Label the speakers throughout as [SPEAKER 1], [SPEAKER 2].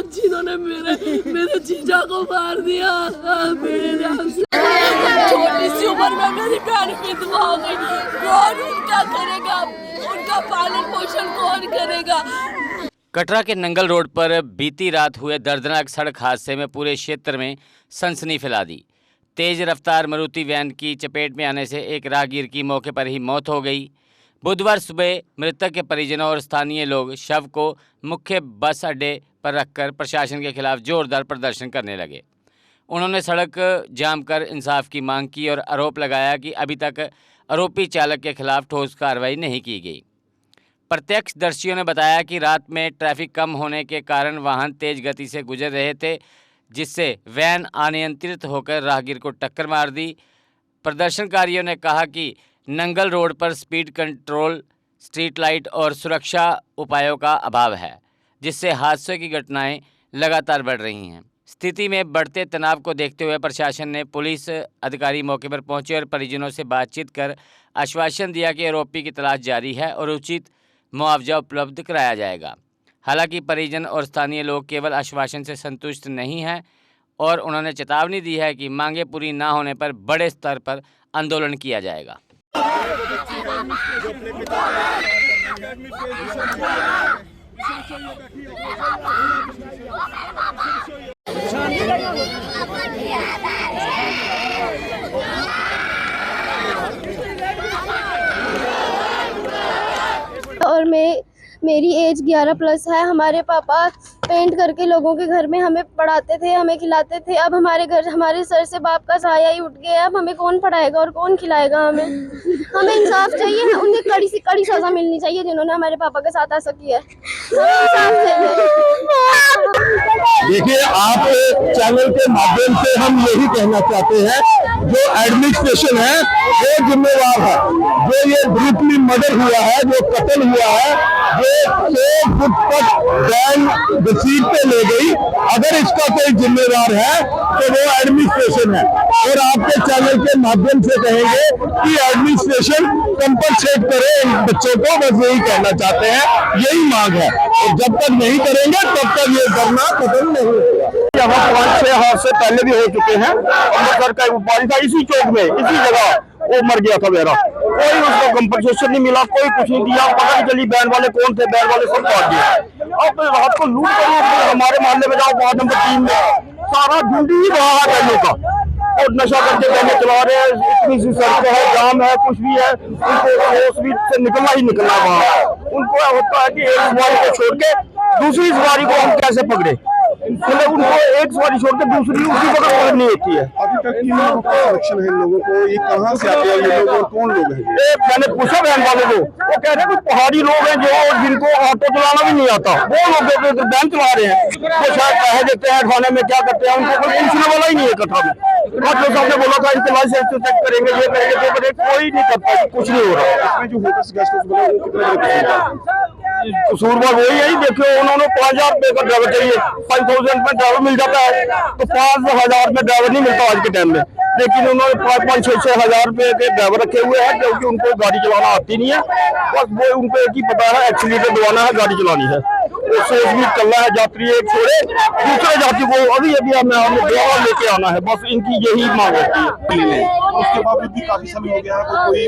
[SPEAKER 1] जिन्होंने मेरे जीजा को मार दिया। छोटी सी उम्र में मेरी बहन विधवा हो गई, कौन उनका करेगा? उनका पालन पोषण कौन करेगा?
[SPEAKER 2] कटरा के नंगल रोड पर बीती रात हुए दर्दनाक सड़क हादसे में पूरे क्षेत्र में सनसनी फैला दी। तेज रफ्तार मारुति वैन की चपेट में आने से एक राहगीर की मौके पर ही मौत हो गई। बुधवार सुबह मृतक के परिजनों और स्थानीय लोग शव को मुख्य बस अड्डे पर रखकर प्रशासन के खिलाफ जोरदार प्रदर्शन करने लगे। उन्होंने सड़क जाम कर इंसाफ की मांग की और आरोप लगाया कि अभी तक आरोपी चालक के खिलाफ ठोस कार्रवाई नहीं की गई। प्रत्यक्षदर्शियों ने बताया कि रात में ट्रैफिक कम होने के कारण वाहन तेज गति से गुजर रहे थे, जिससे वैन अनियंत्रित होकर राहगीर को टक्कर मार दी। प्रदर्शनकारियों ने कहा कि नंगल रोड पर स्पीड कंट्रोल, स्ट्रीट लाइट और सुरक्षा उपायों का अभाव है, जिससे हादसों की घटनाएं लगातार बढ़ रही हैं। स्थिति में बढ़ते तनाव को देखते हुए प्रशासन ने पुलिस अधिकारी मौके पर पहुंचे और परिजनों से बातचीत कर आश्वासन दिया कि आरोपी की तलाश जारी है और उचित मुआवजा उपलब्ध कराया जाएगा। हालांकि परिजन और स्थानीय लोग केवल आश्वासन से संतुष्ट नहीं हैं और उन्होंने चेतावनी दी है कि मांगें पूरी ना होने पर बड़े स्तर पर आंदोलन किया जाएगा।
[SPEAKER 3] और मेरी एज 11+ है। हमारे पापा पेंट करके लोगों के घर में हमें पढ़ाते थे, हमें खिलाते थे। अब हमारे सर से बाप का साया ही उठ गया। अब हमें कौन पढ़ाएगा और कौन खिलाएगा? हमें इंसाफ चाहिए। उन्हें कड़ी से कड़ी सजा मिलनी चाहिए जिन्होंने हमारे पापा के साथ ऐसा किया है।
[SPEAKER 4] देखिए, आप चैनल के माध्यम से हम यही कहना चाहते हैं, जो एडमिनिस्ट्रेशन है वो जिम्मेवार है। जो ये ब्रूटली मर्डर हुआ है, जो कत्ल हुआ है, जो 100 फुट तक वैन घसीट पे ले गई, अगर इसका कोई जिम्मेवार है तो वो एडमिनिस्ट्रेशन है। और आपके चैनल के माध्यम से कहेंगे कि एडमिनिस्ट्रेशन कंपनसेट करे इन बच्चों को। बस यही कहना चाहते हैं, यही मांग है। और जब तक नहीं करेंगे तब तक ये धरना खत्म नहीं होगा। यहाँ 5-6 हादसे पहले भी हो चुके हैं। अमृतसर का व्यापारी था, इसी चौक में, इसी जगह वो मर गया था मेरा। कोई उसको कंपनसेशन नहीं मिला, कोई कुछ नहीं दिया। पता नहीं चली बैन वाले कौन थे, बैन वाले सब काट दिए। अब रात को लूट कर हमारे मोहल्ले में जाओ, वार्ड नंबर 3 में सारा झुंड ही रहा है बैनों का, और नशा करके बैने चला रहे हैं। इतनी सी सड़क है, जाम है, कुछ भी है, उनको होश भी से निकलना ही निकलना वहाँ। उनको होता है कि एक सवारी को छोड़ के दूसरी सवारी को हम कैसे पकड़े, मतलब उनको एक सवारी छोड़ के दूसरी उसी वक्त पकड़नी होती है।
[SPEAKER 5] अभी तक किन लोगों का सिलेक्शन है इन लोगों को? ये कहाँ से आते हैं ये लोग और कौन लोग हैं?
[SPEAKER 4] मैंने पूछा वैन वाले को, वो कह रहे हैं कुछ पहाड़ी लोग हैं जो जिनको ऑटो चलाना भी नहीं आता, वो लोग वैन चला रहे हैं। वो शायद पैसे देते हैं, खाने में क्या करते हैं, उनको कोई पूछने वाला ही नहीं है कथा में। डॉक्टर साहब ने बोला था इनके लाइसेंस चेक करेंगे, ये करेंगे, वो करेंगे, कोई नहीं करता, कुछ नहीं हो रहा।
[SPEAKER 5] इसमें जो होटल्स गेस्ट हाउस बने वो कितने
[SPEAKER 4] कसूरवार वही है। देखो, उन्होंने 5000 रुपए का ड्राइवर चाहिए, 5000 में ड्राइवर मिल जाता है, तो 5000 में ड्राइवर नहीं मिलता आज के टाइम में। लेकिन उन्होंने 5-6 हजार रुपए के ड्राइवर रखे हुए हैं, क्योंकि उनको गाड़ी चलाना आती नहीं है। बस वो उनको एक ही पता है, एक्सीलेटर दबाना है, गाड़ी चलानी है। उससे स्पीड चलना है, यात्री एक छोड़े दूसरे यात्री को अभी हमें ड्राइवर लेके आना है। बस इनकी यही मांग होती है।
[SPEAKER 5] उसके बावजूद भी काफी समय हो गया है, कोई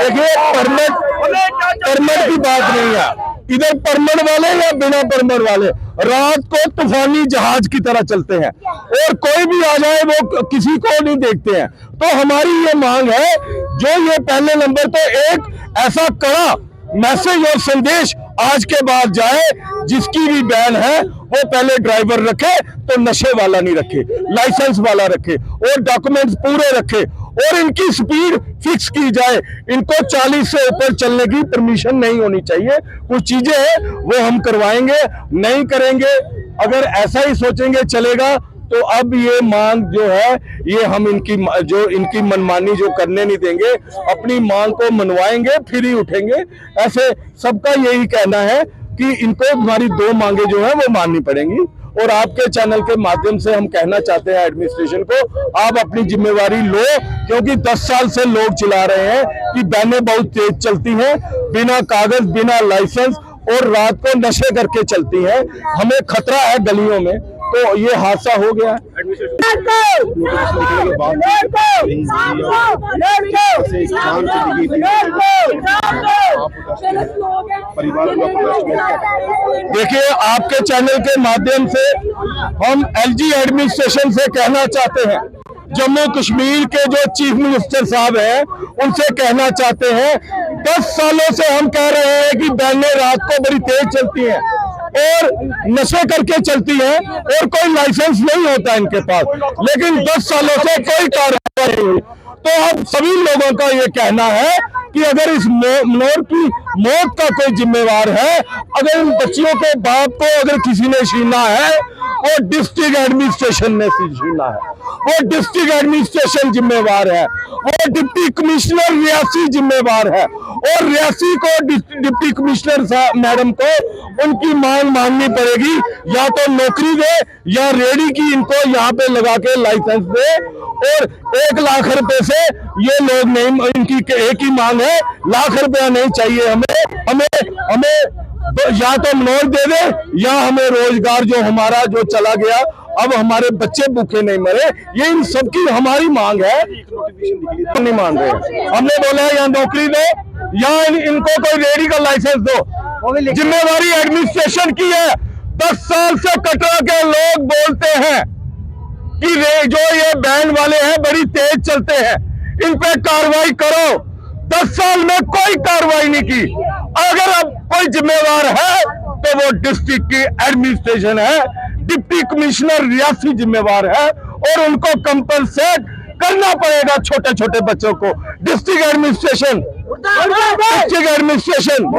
[SPEAKER 4] देखिए, परमिट की बात नहीं है, इधर परमिट वाले या बिना परमिट वाले रात को तूफानी जहाज की तरह चलते हैं, और कोई भी आ जाए वो किसी को नहीं देखते हैं। तो हमारी ये मांग है, जो ये पहले नंबर पे एक ऐसा कड़ा मैसेज और संदेश आज के बाद जाए, जिसकी भी बैन है वो पहले ड्राइवर रखे, तो नशे वाला नहीं रखे, लाइसेंस वाला रखे, और डॉक्यूमेंट्स पूरे रखे, और इनकी स्पीड फिक्स की जाए। इनको 40 से ऊपर चलने की परमिशन नहीं होनी चाहिए। कुछ चीजें हैं वो हम करवाएंगे, नहीं करेंगे। अगर ऐसा ही सोचेंगे चलेगा, तो अब ये मांग जो है, ये हम इनकी मनमानी जो करने नहीं देंगे, अपनी मांग को मनवाएंगे, फिर ही उठेंगे। ऐसे सबका यही कहना है कि इनको हमारी 2 मांगे जो है वो माननी पड़ेंगी। और आपके चैनल के माध्यम से हम कहना चाहते हैं एडमिनिस्ट्रेशन को, आप अपनी जिम्मेवारी लो, क्योंकि 10 साल से लोग चिल्ला रहे हैं कि बैनें बहुत तेज चलती हैं, बिना कागज, बिना लाइसेंस, और रात को नशे करके चलती हैं, हमें खतरा है गलियों में, तो ये हादसा हो गया है। देखिए, आपके चैनल के माध्यम से हम एलजी एडमिनिस्ट्रेशन से कहना चाहते हैं, जम्मू कश्मीर के जो चीफ मिनिस्टर साहब हैं उनसे कहना चाहते हैं, 10 सालों से हम कह रहे हैं कि वैनें रात को बड़ी तेज चलती हैं और नशे करके चलती हैं और कोई लाइसेंस नहीं होता इनके पास, लेकिन 10 सालों से कोई कार्रवाई नहीं हुई। तो अब सभी लोगों का ये कहना है कि अगर इस मनोर की मौत का कोई जिम्मेवार है, अगर इन बच्चियों के बाप को अगर किसी ने छीना है, वो डिस्ट्रिक्ट एडमिनिस्ट्रेशन ने छीना है, वो डिस्ट्रिक्ट एडमिनिस्ट्रेशन जिम्मेवार है, वो डिप्टी कमिश्नर रियासी जिम्मेवार है, और रियासी को डिप्टी कमिश्नर मैडम को उनकी मांग मांगनी पड़ेगी, या तो नौकरी दे या रेडी की इनको यहाँ पे लगा के लाइसेंस दे, और 1 लाख रुपए से ये लोग नहीं, इनकी एक ही मांग है, लाख रुपया नहीं चाहिए हमें या तो मनोर दे दे या हमें रोजगार जो हमारा जो चला गया, अब हमारे बच्चे भूखे नहीं मरे, ये इन सबकी हमारी मांग है। नहीं मान रहे, हमने बोला है या नौकरी दो या इनको कोई रेडी का लाइसेंस दो। जिम्मेवारी एडमिनिस्ट्रेशन की है। 10 साल से कटरा के लोग बोलते हैं कि जो ये बैंड वाले हैं बड़ी तेज चलते हैं, इन पे कार्रवाई करो। 10 साल में कोई कार्रवाई नहीं की। अगर अब कोई जिम्मेवार है तो वो डिस्ट्रिक्ट की एडमिनिस्ट्रेशन है, डिप्टी कमिश्नर रियासी जिम्मेवार है, और उनको कंपनसेट करना पड़ेगा छोटे छोटे बच्चों को। District administration, district administration,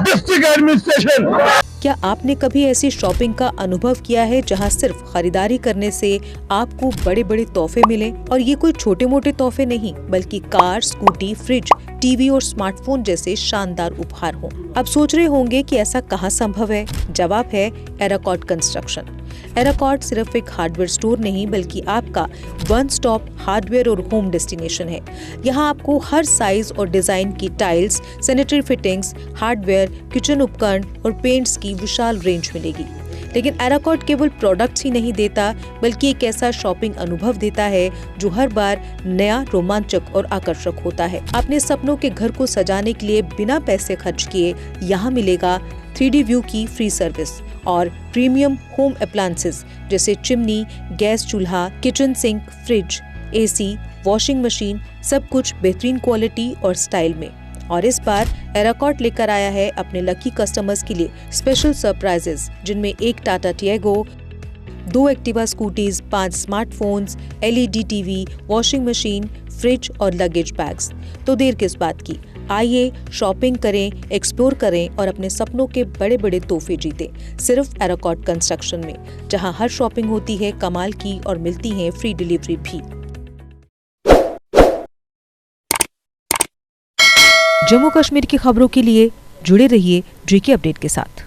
[SPEAKER 4] district administration.
[SPEAKER 6] क्या आपने कभी ऐसी शॉपिंग का अनुभव किया है जहां सिर्फ खरीदारी करने से आपको बड़े बड़े तोहफे मिले? और ये कोई छोटे मोटे तोहफे नहीं, बल्कि कार, स्कूटी, फ्रिज, टीवी और स्मार्टफोन जैसे शानदार उपहार हों। अब सोच रहे होंगे कि ऐसा कहां संभव है? जवाब है एराकॉट कंस्ट्रक्शन। एराकॉट सिर्फ एक हार्डवेयर स्टोर नहीं, बल्कि आपका वन स्टॉप हार्डवेयर और होम डेस्टिनेशन है। यहाँ आपको हर साइज और डिजाइन की tiles, sanitary fittings, hardware, kitchen उपकरण और पेंट्स की विशाल रेंज मिलेगी। लेकिन एराकॉट केवल प्रोडक्ट्स ही नहीं देता, बल्कि एक ऐसा शॉपिंग अनुभव देता है जो हर बार नया, रोमांचक और आकर्षक होता है। अपने सपनों के घर को सजाने के लिए बिना पैसे खर्च किए यहाँ मिलेगा 3D व्यू की फ्री सर्विस और प्रीमियम होम अप्लायंसेस जैसे चिमनी, गैस चूल्हा, kitchen sink, fridge, AC, washing machine, सब कुछ बेहतरीन क्वालिटी और स्टाइल में। और इस बार एराकॉट लेकर आया है अपने लकी कस्टमर्स के लिए स्पेशल सरप्राइजेस, जिनमें 1 Tata Tiago, 2 Activa scooties, 5 smartphones, LED TV, washing machine, fridge और लगेज बैग्स। तो देर किस बात की, आइए शॉपिंग करें, एक्सप्लोर करें और अपने सपनों के बड़े बड़े तोहफे जीतें, सिर्फ एराकॉट कंस्ट्रक्शन में, जहां हर शॉपिंग होती है कमाल की और मिलती है फ्री डिलीवरी भी। जम्मू कश्मीर की खबरों के लिए जुड़े रहिए JK अपडेट के साथ।